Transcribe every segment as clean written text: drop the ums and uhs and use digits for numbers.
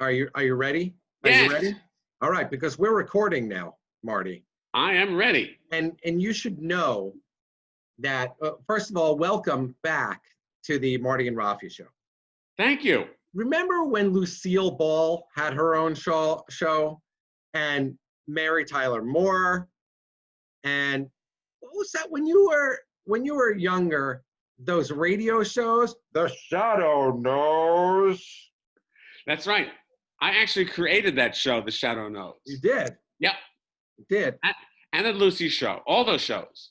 Are you ready? Are you Yes, ready? All right, because we're recording now, Marty. I am ready. And you should know that first of all, welcome back to the Marty and Raphi show. Thank you. Remember when Lucille Ball had her own show and Mary Tyler Moore, and what was that when you were younger, those radio shows? The Shadow Knows. That's right. I actually created that show, The Shadow Knows. You did. Yep. You did. And the Lucy show, all those shows.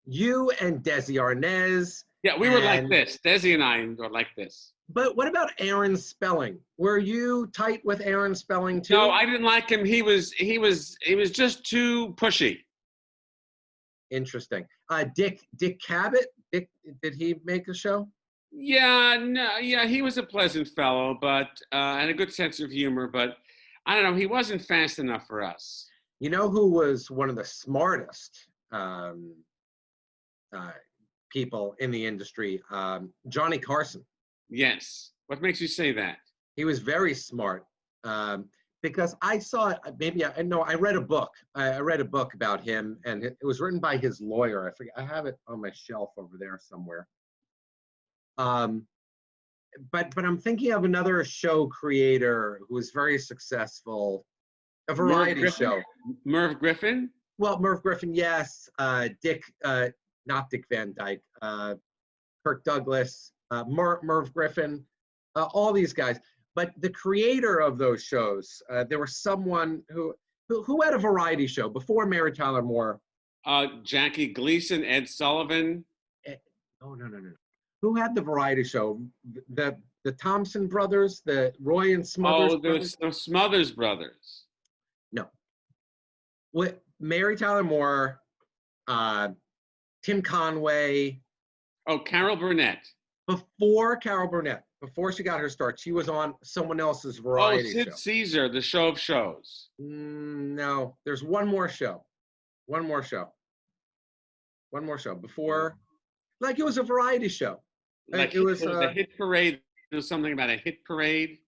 You and Desi Arnez. Yeah, we were like this. Desi and I were like this. But what about Aaron Spelling? Were you tight with Aaron Spelling too? No, I didn't like him. He was just too pushy. Interesting. Dick Cavett, did he make a show? Yeah, no, yeah, he was a pleasant fellow, but and a good sense of humor, but I don't know, he wasn't fast enough for us. You know who was one of the smartest people in the industry? Johnny Carson. Yes. What makes you say that? He was very smart because I saw I read a book. I read a book about him, and it was written by his lawyer. I forget. I have it on my shelf over there somewhere. But I'm thinking of another show creator who was very successful, a variety show. Merv Griffin? Well, Merv Griffin, yes. Dick, not Dick Van Dyke. Kirk Douglas, Merv Griffin, all these guys. But the creator of those shows, there was someone who had a variety show before Mary Tyler Moore. Jackie Gleason, Ed Sullivan. No. Who had the variety show? The Thompson brothers, the Roy and Smothers brothers? The Smothers brothers. No. With Mary Tyler Moore, Tim Conway. Oh, Carol Burnett. Before Carol Burnett, before she got her start, she was on someone else's variety show. Sid Caesar, the show of shows. No, there's one more show. Before, like it was a variety show. Like it was the hit parade. There was something about a hit parade.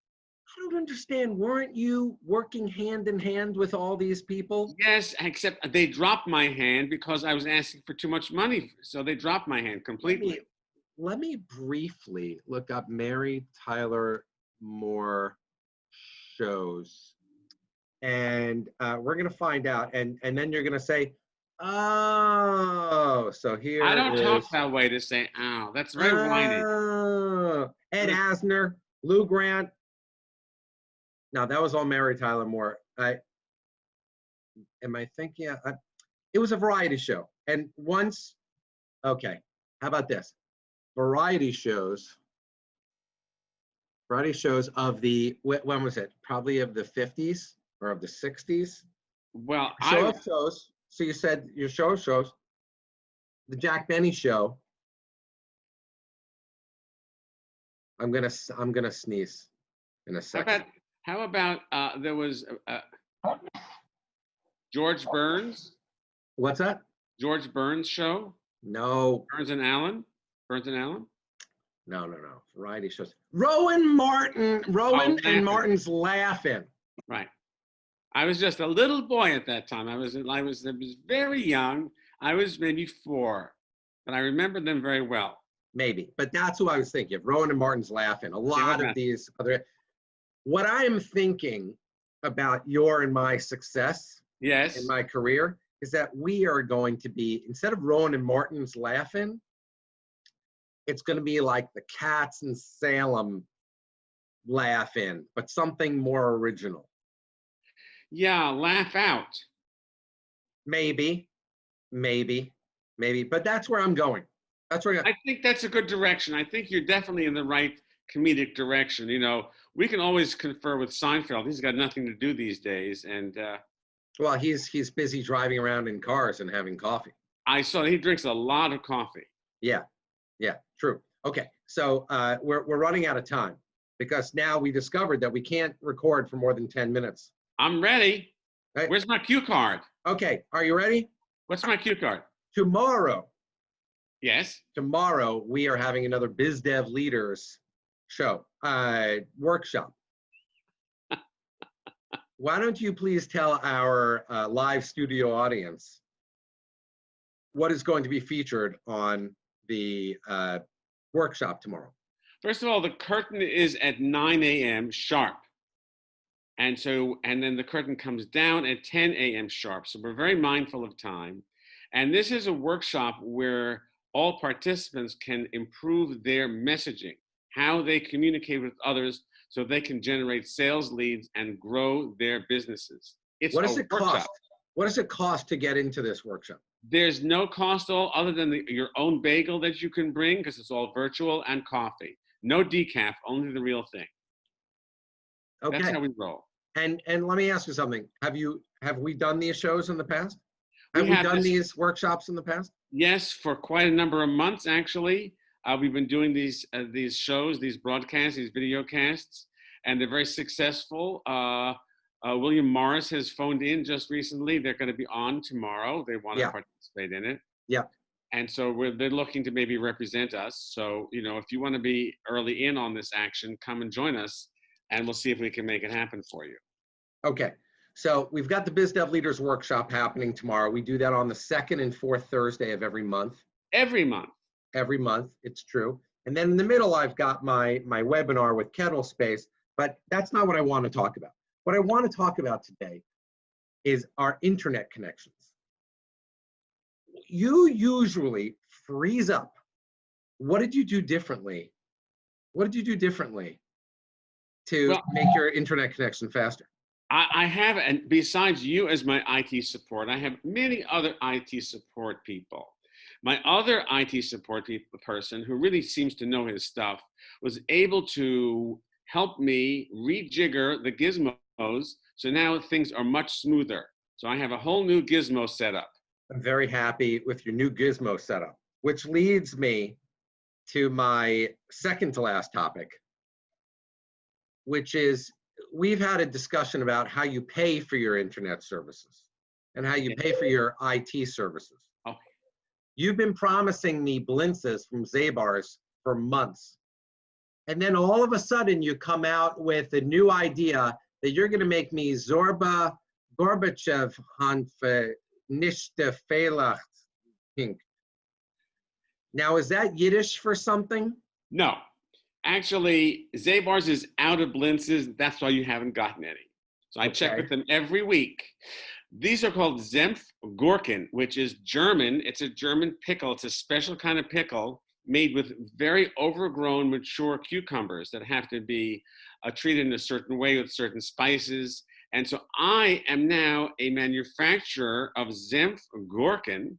I don't understand. Weren't you working hand in hand with all these people? Yes, except they dropped my hand because I was asking for too much money. So they dropped my hand completely. Let me briefly look up Mary Tyler Moore shows. And we're going to find out. And then you're going to say, oh, so here I don't talk that way to say, oh, that's very whiny. Ed Asner, Lou Grant. Now, that was all Mary Tyler Moore. Am I thinking? It was a variety show. And once, okay, how about this? Variety shows of the, when was it? Probably of the 50s or of the 60s? Well, shows. So you said your shows, the Jack Benny show. I'm gonna sneeze in a second. How about there was George Burns? What's that? George Burns show? No. Burns and Allen? No. Variety shows. Rowan and Martin's Laughing. Right. I was just a little boy at that time. I was very young. I was maybe 4, but I remember them very well. Maybe, but that's who I was thinking of. Rowan and Martin's Laughing. A lot of these other. What I am thinking about your and my success in my career is that we are going to be, instead of Rowan and Martin's Laughing, it's going to be like the Katz and Salem Laughing, but something more original. Yeah, laugh out. Maybe, but that's where I'm going. I think that's a good direction. I think you're definitely in the right comedic direction. You know, we can always confer with Seinfeld. He's got nothing to do these days, and well, he's busy driving around in cars and having coffee. I saw he drinks a lot of coffee. Yeah, true. Okay, so we're running out of time because now we discovered that we can't record for more than 10 minutes. I'm ready. Right. Where's my cue card? Okay, are you ready? What's my cue card? Tomorrow. Yes. Tomorrow we are having another BizDev Leaders show, workshop. why don't you please tell our live studio audience what is going to be featured on the workshop tomorrow? First of all, the curtain is at 9 a.m. sharp. And then the curtain comes down at 10 a.m. sharp. So we're very mindful of time. And this is a workshop where all participants can improve their messaging, how they communicate with others so they can generate sales leads and grow their businesses. What does it cost? What does it cost to get into this workshop? There's no cost other than your own bagel that you can bring, because it's all virtual, and coffee. No decaf, only the real thing. Okay. That's how we roll. And let me ask you something. Have we done these shows in the past? Have we done these workshops in the past? Yes, for quite a number of months, actually. We've been doing these shows, these broadcasts, these video casts, and they're very successful. William Morris has phoned in just recently. They're going to be on tomorrow. They want to participate in it. Yeah. And so they're looking to maybe represent us. So, if you want to be early in on this action, come and join us, and we'll see if we can make it happen for you. Okay. So we've got the BizDev Leaders Workshop happening tomorrow. We do that on the second and fourth Thursday of every month. Every month. Every month, it's true. And then in the middle, I've got my webinar with Kettle Space, but that's not what I want to talk about. What I want to talk about today is our internet connections. You usually freeze up. What did you do differently? What did you do differently to make your internet connection faster? I have, and besides you as my IT support, I have many other IT support people. My other IT support person, who really seems to know his stuff, was able to help me rejigger the gizmos, so now things are much smoother. So I have a whole new gizmo setup. I'm very happy with your new gizmo setup, which leads me to my second to last topic, which is we've had a discussion about how you pay for your internet services and how you pay for your IT services. Okay. You've been promising me blintzes from Zabar's for months. And then all of a sudden you come out with a new idea that you're going to make me Zorba Gorbachev Hanfe Nishte Fehlach Pink. Now, is that Yiddish for something? No. Actually, Zabar's is out of blintzes. That's why you haven't gotten any. So I check with them every week. These are called Zeft gherkin, which is German. It's a German pickle. It's a special kind of pickle made with very overgrown, mature cucumbers that have to be treated in a certain way with certain spices. And so I am now a manufacturer of Zeft gherkin,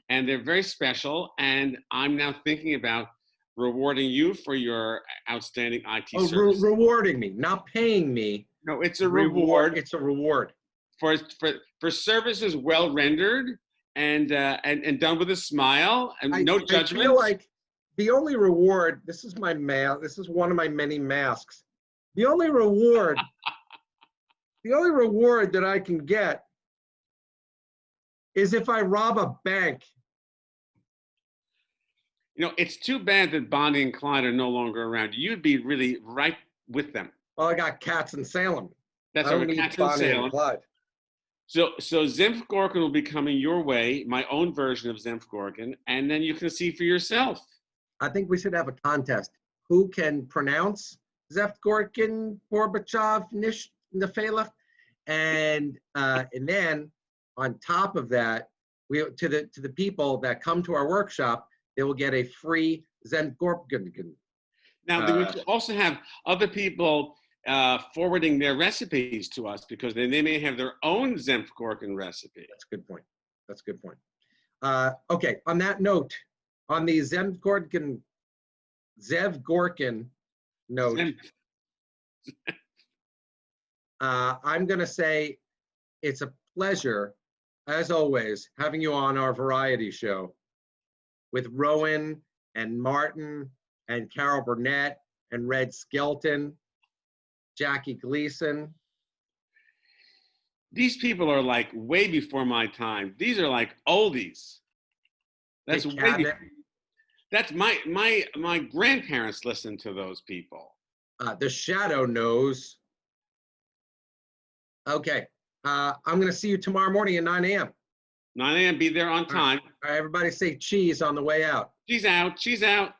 and they're very special. And I'm now thinking about rewarding you for your outstanding IT service. Rewarding me, not paying me. No, it's a reward. It's a reward. For services well rendered and done with a smile and no judgment. I feel like the only reward, this is my mask, this is one of my many masks. The only reward, that I can get is if I rob a bank. It's too bad that Bonnie and Clyde are no longer around. You'd be really right with them. Well, I got Katz in Salem. That's right, Katz in Salem. So Zeft gherkin will be coming your way, my own version of Zeft gherkin, and then you can see for yourself. I think we should have a contest. Who can pronounce Zeft gherkin, Gorbachev, Nish, Nefelach? And then on top of that, to the people that come to our workshop, they will get a free Zeft gherkin. Now, we also have other people forwarding their recipes to us because they may have their own Zeft gherkin recipe. That's a good point. That's a good point. Okay, on that note, on the Zeft gherkin note, I'm going to say it's a pleasure, as always, having you on our variety show with Rowan and Martin and Carol Burnett and Red Skelton, Jackie Gleason. These people are like way before my time. These are like oldies. That's way before. That's my grandparents listened to those people. The Shadow knows. Okay. I'm going to see you tomorrow morning at 9 a.m. 9 a.m. Be there on time. All right, everybody say cheese on the way out. Cheese out. Cheese out.